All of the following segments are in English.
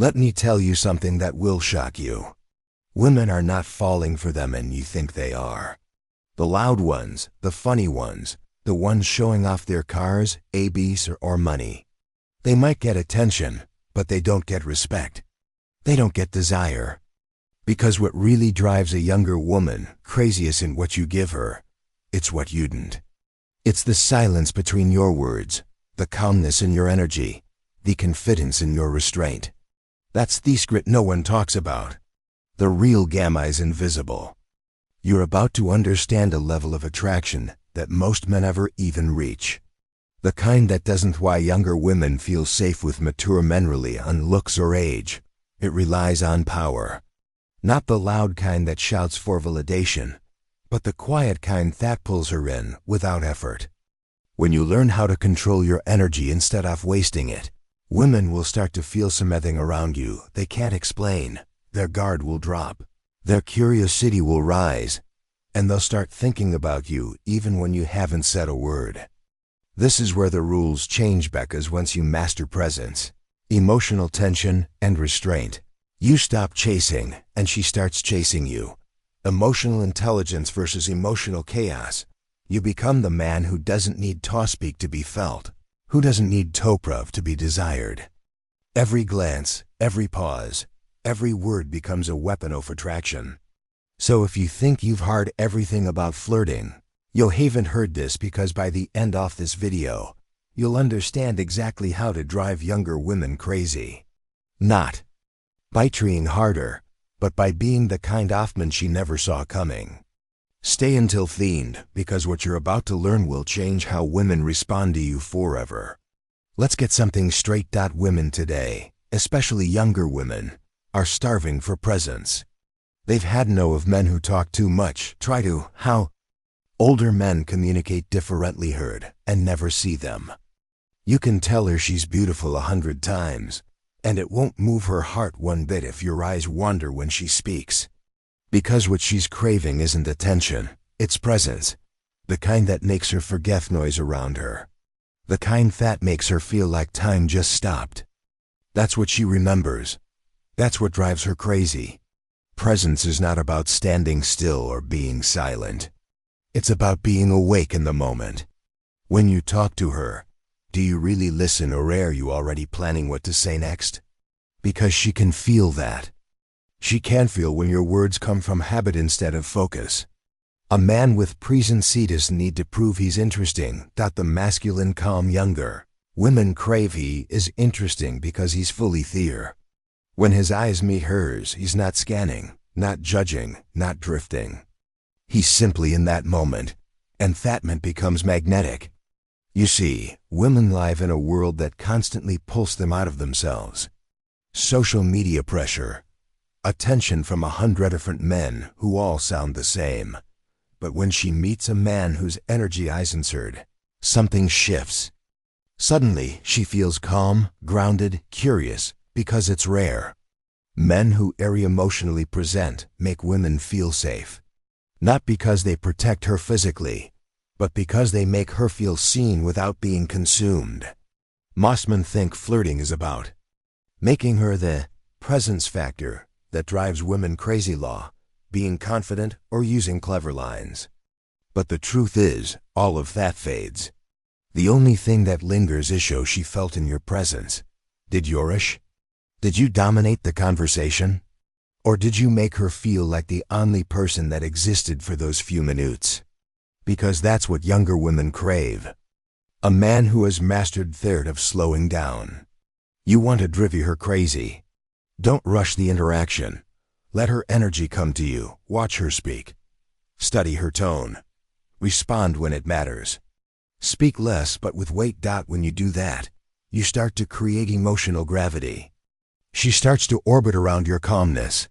Let me tell you something that will shock you. Women are not falling for them and you think they are. The loud ones, the funny ones, the ones showing off their cars, ABs, or money. They might get attention, but they don't get respect. They don't get desire. Because what really drives a younger woman crazy isn't what you give her, it's what you didn't. It's the silence between your words, the calmness in your energy, the confidence in your restraint. That's the secret no one talks about. The real gamma is invisible. You're about to understand a level of attraction that most men never even reach. The kind that doesn't why younger women feel safe with mature men really on looks or age. It relies on power. Not the loud kind that shouts for validation, but the quiet kind that pulls her in without effort. When you learn how to control your energy instead of wasting it, women will start to feel something around you they can't explain. Their guard will drop. Their curiosity will rise. And they'll start thinking about you even when you haven't said a word. This is where the rules change, Becca's. Once you master presence, emotional tension, and restraint, you stop chasing and she starts chasing you. Emotional intelligence versus emotional chaos. You become the man who doesn't need to-speak to be felt, who doesn't need to-prove to be desired. Every glance, every pause, every word becomes a weapon of attraction. So if you think you've heard everything about flirting, you haven't heard this, because by the end of this video, you'll understand exactly how to drive younger women crazy. Not by trying harder, but by being the kind of man she never saw coming. Stay until the end, because what you're about to learn will change how women respond to you forever. Let's get something straight. Women today, especially younger women, are starving for presence. They've had enough of men who talk too much, try to, how older men communicate differently, heard, and never see them. You can tell her she's beautiful 100 times, and it won't move her heart one bit if your eyes wander when she speaks. Because what she's craving isn't attention, it's presence. The kind that makes her forget noise around her. The kind that makes her feel like time just stopped. That's what she remembers. That's what drives her crazy. Presence is not about standing still or being silent. It's about being awake in the moment. When you talk to her, do you really listen, or are you already planning what to say next? Because she can feel that. She can feel when your words come from habit instead of focus. A man with presence doesn't need to prove he's interesting. The masculine calm younger women crave he is interesting because he's fully there. When his eyes meet hers, he's not scanning, not judging, not drifting. He's simply in that moment, and that moment becomes magnetic. You see, women live in a world that constantly pulls them out of themselves. Social media pressure, attention from 100 different men who all sound the same. But when she meets a man whose energy isn't heard, something shifts. Suddenly, she feels calm, grounded, curious, because it's rare. Men who are emotionally present make women feel safe. Not because they protect her physically, but because they make her feel seen without being consumed. Most men think flirting is about making her the presence factor that drives women crazy, being confident, or using clever lines. But the truth is, all of that fades. The only thing that lingers is how she felt in your presence. Did you dominate the conversation? Or did you make her feel like the only person that existed for those few minutes? Because that's what younger women crave. A man who has mastered the art of slowing down. You want to drive her crazy. Don't rush the interaction. Let her energy come to you. Watch her speak. Study her tone. Respond when it matters. Speak less but with weight. When you do that, you start to create emotional gravity. She starts to orbit around your calmness.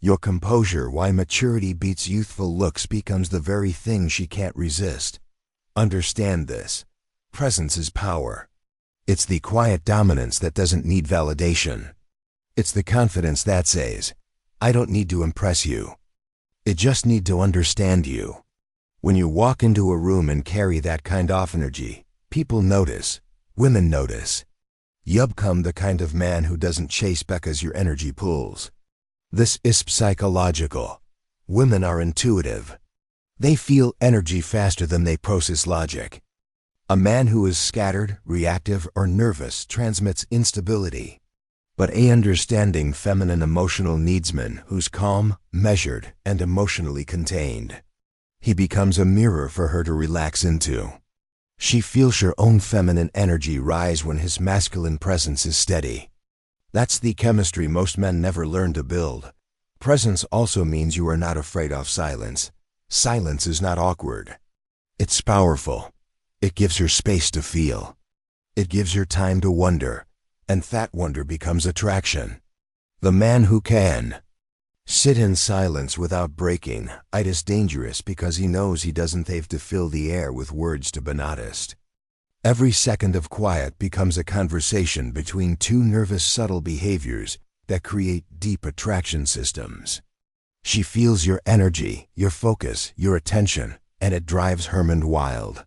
Your composure, why maturity beats youthful looks, becomes the very thing she can't resist. Understand this. Presence is power. It's the quiet dominance that doesn't need validation. It's the confidence that says, I don't need to impress you. I just need to understand you. When you walk into a room and carry that kind of energy, people notice. Women notice. You become the kind of man who doesn't chase because your energy pulls. This is psychological. Women are intuitive. They feel energy faster than they process logic. A man who is scattered, reactive, or nervous transmits instability. But an understanding feminine emotional needsman who's calm, measured, and emotionally contained. He becomes a mirror for her to relax into. She feels her own feminine energy rise when his masculine presence is steady. That's the chemistry most men never learn to build. Presence also means you are not afraid of silence. Silence is not awkward. It's powerful. It gives her space to feel. It gives her time to wonder, and that wonder becomes attraction. The man who can sit in silence without breaking it is dangerous because he knows he doesn't have to fill the air with words to be honest. Every second of quiet becomes a conversation between two nervous subtle behaviors that create deep attraction systems. She feels your energy, your focus, your attention, and it drives Herman wild.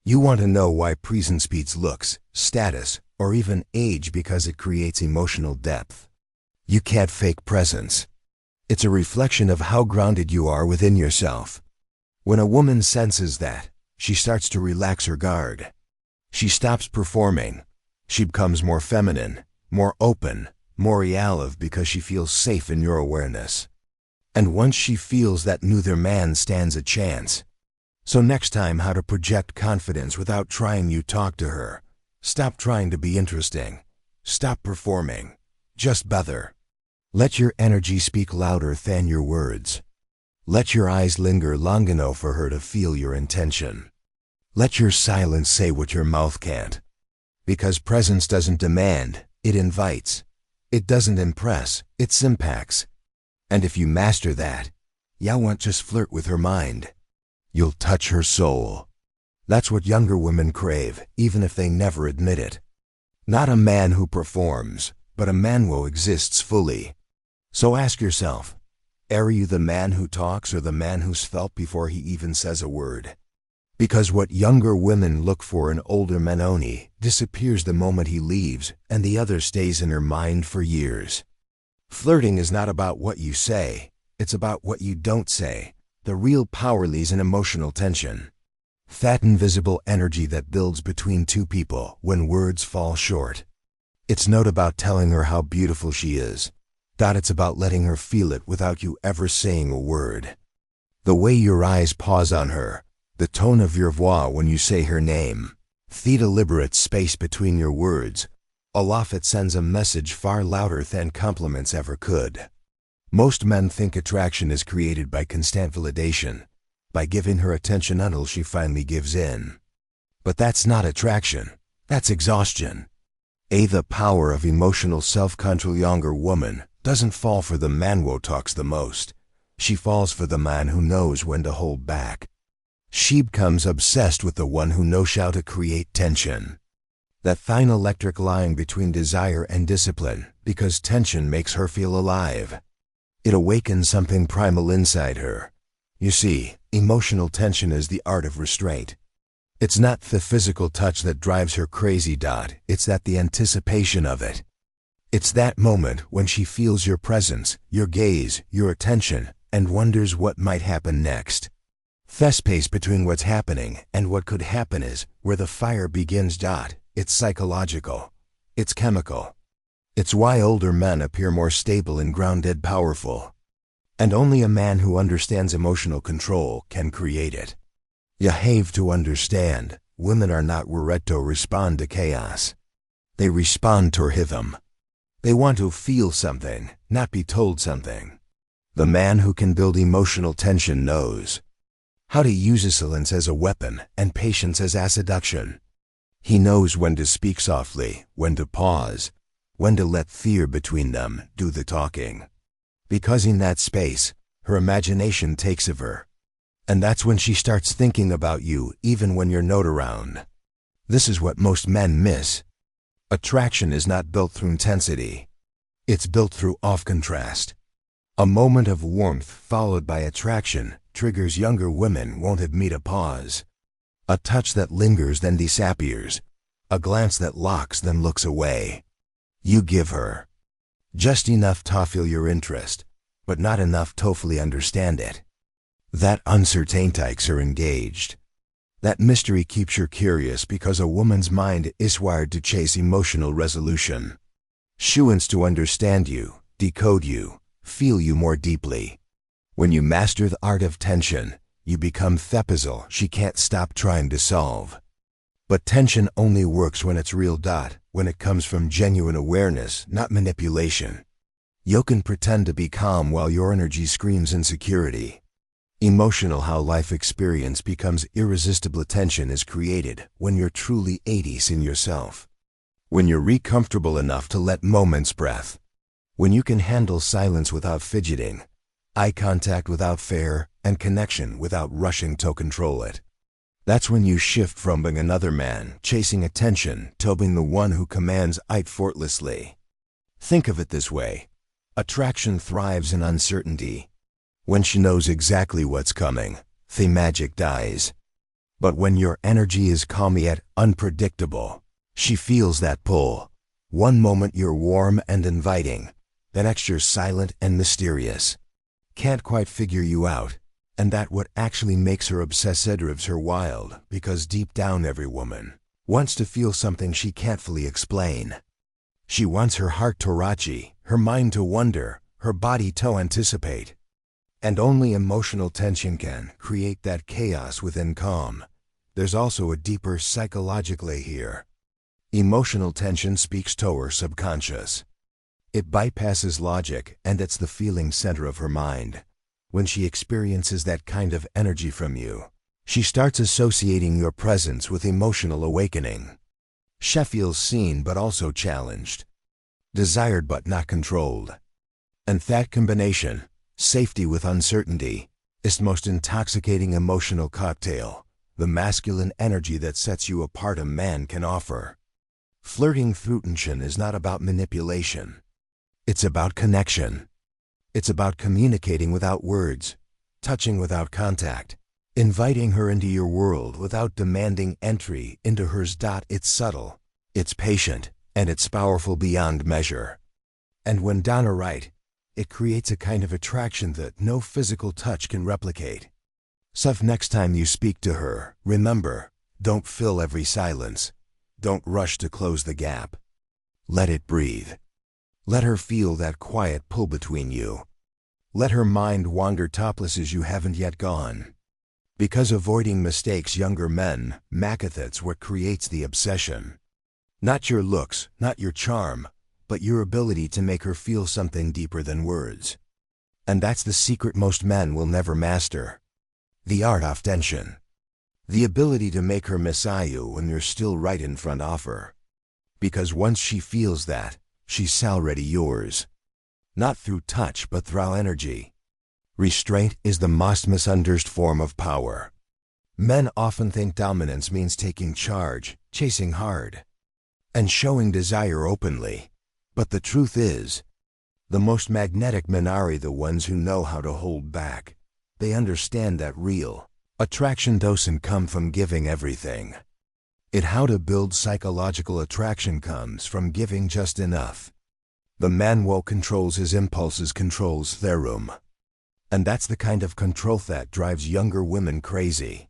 You want to know why presence beats looks, status, or even age because it creates emotional depth. You can't fake presence. It's a reflection of how grounded you are within yourself. When a woman senses that, she starts to relax her guard. She stops performing. She becomes more feminine, more open, more real because she feels safe in your awareness. And once she feels that, neither man stands a chance. So next time, how to project confidence without trying. You talk to her. Stop trying to be interesting. Stop performing. Just bother. Let your energy speak louder than your words. Let your eyes linger long enough for her to feel your intention. Let your silence say what your mouth can't. Because presence doesn't demand, it invites. It doesn't impress, it impacts. And if you master that, you won't just flirt with her mind. You'll touch her soul. That's what younger women crave, even if they never admit it. Not a man who performs, but a man who exists fully. So ask yourself, are you the man who talks or the man who's felt before he even says a word? Because what younger women look for in older men only disappears the moment he leaves, and the other stays in her mind for years. Flirting is not about what you say, it's about what you don't say. The real power lies in emotional tension. That invisible energy that builds between two people when words fall short. It's not about telling her how beautiful she is. It's about letting her feel it without you ever saying a word. The way your eyes pause on her, the tone of your voix when you say her name, the deliberate space between your words, aloft it sends a message far louder than compliments ever could. Most men think attraction is created by constant validation, by giving her attention until she finally gives in. But that's not attraction, that's exhaustion. The power of emotional self-control. Younger woman doesn't fall for the man who talks the most. She falls for the man who knows when to hold back. She becomes obsessed with the one who knows how to create tension. That fine electric line between desire and discipline, because tension makes her feel alive. It awakens something primal inside her. You see, emotional tension is the art of restraint. It's not the physical touch that drives her crazy. It's the anticipation of it. It's that moment when she feels your presence, your gaze, your attention, and wonders what might happen next. The space between what's happening and what could happen is where the fire begins. It's psychological. It's chemical. It's why older men appear more stable and grounded, powerful. And only a man who understands emotional control can create it. You have to understand, women are not ready to respond to chaos. They respond to rhythm. They want to feel something, not be told something. The man who can build emotional tension knows how to use silence as a weapon and patience as a seduction. He knows when to speak softly, when to pause, when to let fear between them do the talking. Because in that space, her imagination takes of her. And that's when she starts thinking about you even when you're not around. This is what most men miss. Attraction is not built through intensity. It's built through off-contrast. A moment of warmth followed by attraction triggers. Younger women won't admit a pause. A touch that lingers then disappears. A glance that locks then looks away. You give her just enough to feel your interest, but not enough to fully understand it. That uncertainties are engaged. That mystery keeps her curious because a woman's mind is wired to chase emotional resolution. She wants to understand you, decode you, feel you more deeply. When you master the art of tension, you become the puzzle she can't stop trying to solve. But tension only works when it's real. When it comes from genuine awareness, not manipulation. You can pretend to be calm while your energy screams insecurity. Emotional how life experience becomes irresistible. Tension is created when you're truly 80s in yourself. When you're comfortable enough to let moments breath. When you can handle silence without fidgeting, eye contact without fear, and connection without rushing to control it. That's when you shift from being another man chasing attention to being the one who commands it effortlessly. Think of it this way. Attraction thrives in uncertainty. When she knows exactly what's coming, the magic dies. But when your energy is calm yet unpredictable, she feels that pull. One moment you're warm and inviting, the next you're silent and mysterious. Can't quite figure you out. And that what actually makes her obsessed drives her wild, because deep down every woman wants to feel something she can't fully explain. She wants her heart to rachi, her mind to wonder, her body to anticipate. And only emotional tension can create that chaos within calm. There's also a deeper psychologically here. Emotional tension speaks to her subconscious. It bypasses logic, and it's the feeling center of her mind. When she experiences that kind of energy from you, she starts associating your presence with emotional awakening. She feels seen but also challenged, desired but not controlled. And that combination, safety with uncertainty, is the most intoxicating emotional cocktail, the masculine energy that sets you apart a man can offer. Flirting through tension is not about manipulation. It's about connection. It's about communicating without words, touching without contact, inviting her into your world without demanding entry into hers. It's subtle, it's patient, and it's powerful beyond measure. And when done right, it creates a kind of attraction that no physical touch can replicate. So next time you speak to her, remember, don't fill every silence. Don't rush to close the gap. Let it breathe. Let her feel that quiet pull between you. Let her mind wander topless as you haven't yet gone. Because avoiding mistakes younger men make it's what creates the obsession. Not your looks, not your charm, but your ability to make her feel something deeper than words. And that's the secret most men will never master. The art of tension. The ability to make her miss you when you're still right in front of her. Because once she feels that, she's already yours. Not through touch but through energy. Restraint is the most misunderstood form of power. Men often think dominance means taking charge, chasing hard, and showing desire openly. But the truth is, the most magnetic men are the ones who know how to hold back. They understand that real attraction doesn't come from giving everything. It how to build psychological attraction comes from giving just enough. The man who controls his impulses controls their room. And that's the kind of control that drives younger women crazy.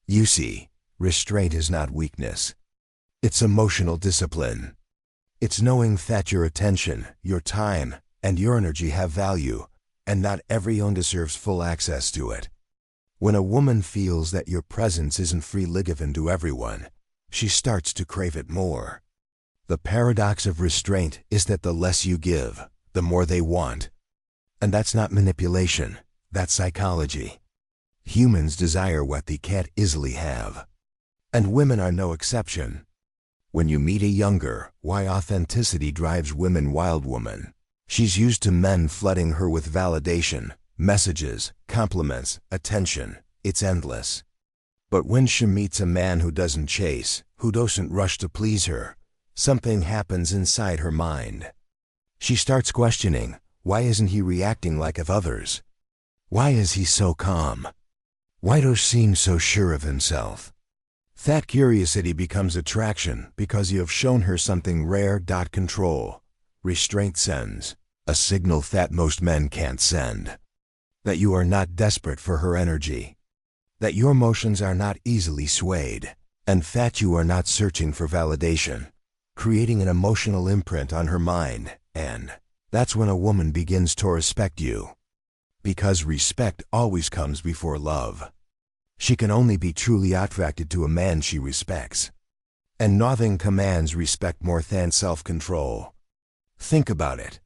You see, restraint is not weakness. It's emotional discipline. It's knowing that your attention, your time, and your energy have value, and not everyone deserves full access to it. When a woman feels that your presence isn't freely given to everyone, she starts to crave it more. The paradox of restraint is that the less you give, the more they want. And that's not manipulation, that's psychology. Humans desire what they can't easily have. And women are no exception. When you meet a younger, why authenticity drives women wild woman. She's used to men flooding her with validation, messages, compliments, attention. It's endless. But when she meets a man who doesn't chase, who doesn't rush to please her, something happens inside her mind. She starts questioning, why isn't he reacting like of others? Why is he so calm? Why does he seem so sure of himself? That curiosity becomes attraction because you have shown her something rare. Control. Restraint sends a signal that most men can't send. That you are not desperate for her energy. That your emotions are not easily swayed. And that you are not searching for validation, creating an emotional imprint on her mind. And that's when a woman begins to respect you. Because respect always comes before love. She can only be truly attracted to a man she respects. And nothing commands respect more than self-control. Think about it.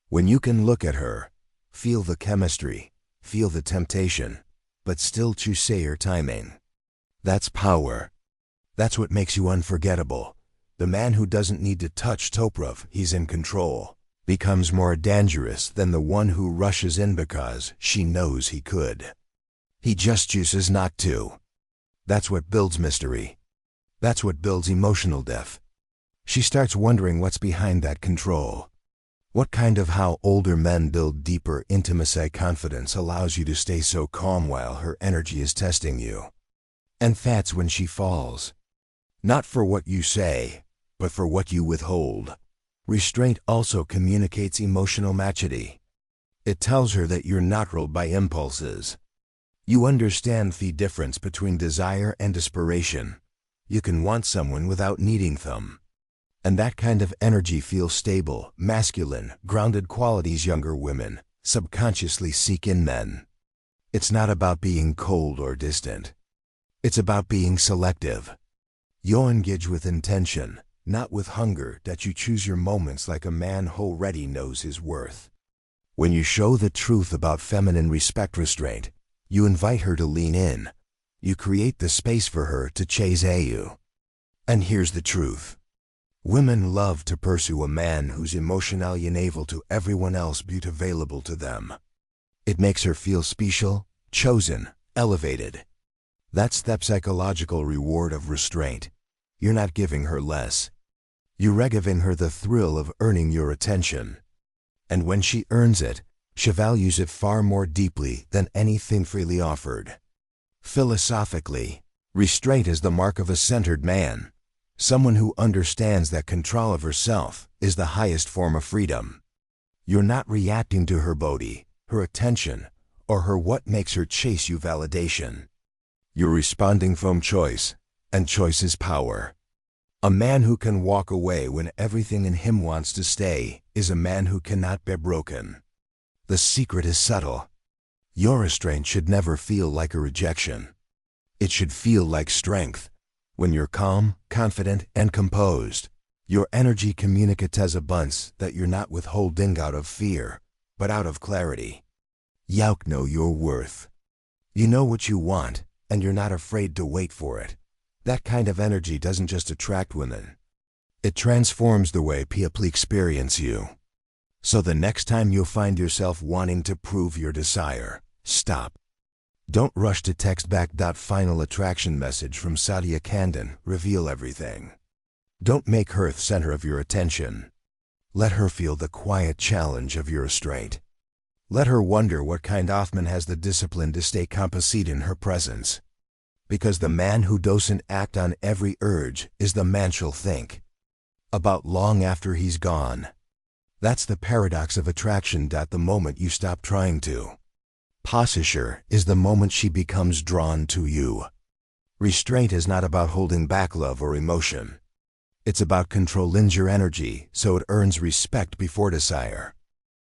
When you can look at her, feel the chemistry, feel the temptation, but still choose your timing. That's power. That's what makes you unforgettable. The man who doesn't need to touch to prove he's in control becomes more dangerous than the one who rushes in because she knows he could. He just chooses not to. That's what builds mystery. That's what builds emotional depth. She starts wondering what's behind that control. What kind of how older men build deeper intimacy. Confidence allows you to stay so calm while her energy is testing you. And that's when she falls. Not for what you say, but for what you withhold. Restraint also communicates emotional maturity. It tells her that you're not ruled by impulses. You understand the difference between desire and desperation. You can want someone without needing them. And that kind of energy feels stable, masculine, grounded qualities younger women subconsciously seek in men. It's not about being cold or distant. It's about being selective. You engage with intention, not with hunger. That you choose your moments like a man who already knows his worth. When you show the truth about feminine restraint, you invite her to lean in. You create the space for her to chase you. And here's the truth. Women love to pursue a man who's emotionally unable to everyone else be available to them. It makes her feel special, chosen, elevated. That's the psychological reward of restraint. You're not giving her less. You're giving her the thrill of earning your attention. And when she earns it, she values it far more deeply than anything freely offered. Philosophically, restraint is the mark of a centered man. Someone who understands that control of herself is the highest form of freedom. You're not reacting to her body, her attention, or her what makes her chase you validation. You're responding from choice, and choice is power. A man who can walk away when everything in him wants to stay is a man who cannot be broken. The secret is subtle. Your restraint should never feel like a rejection. It should feel like strength. When you're calm, confident, and composed, your energy communicates abundance that you're not withholding out of fear, but out of clarity. You know your worth. You know what you want, and you're not afraid to wait for it. That kind of energy doesn't just attract women. It transforms the way people experience you. So the next time you'll find yourself wanting to prove your desire, stop. Don't rush to text back. Final attraction message from Sadia Kandon. Reveal everything. Don't make her the center of your attention. Let her feel the quiet challenge of your restraint. Let her wonder what kind of man has the discipline to stay composite in her presence. Because the man who doesn't act on every urge is the man she'll think about long after he's gone. That's the paradox of attraction. The moment you stop trying to posture is the moment she becomes drawn to you. Restraint is not about holding back love or emotion. It's about controlling your energy so it earns respect before desire.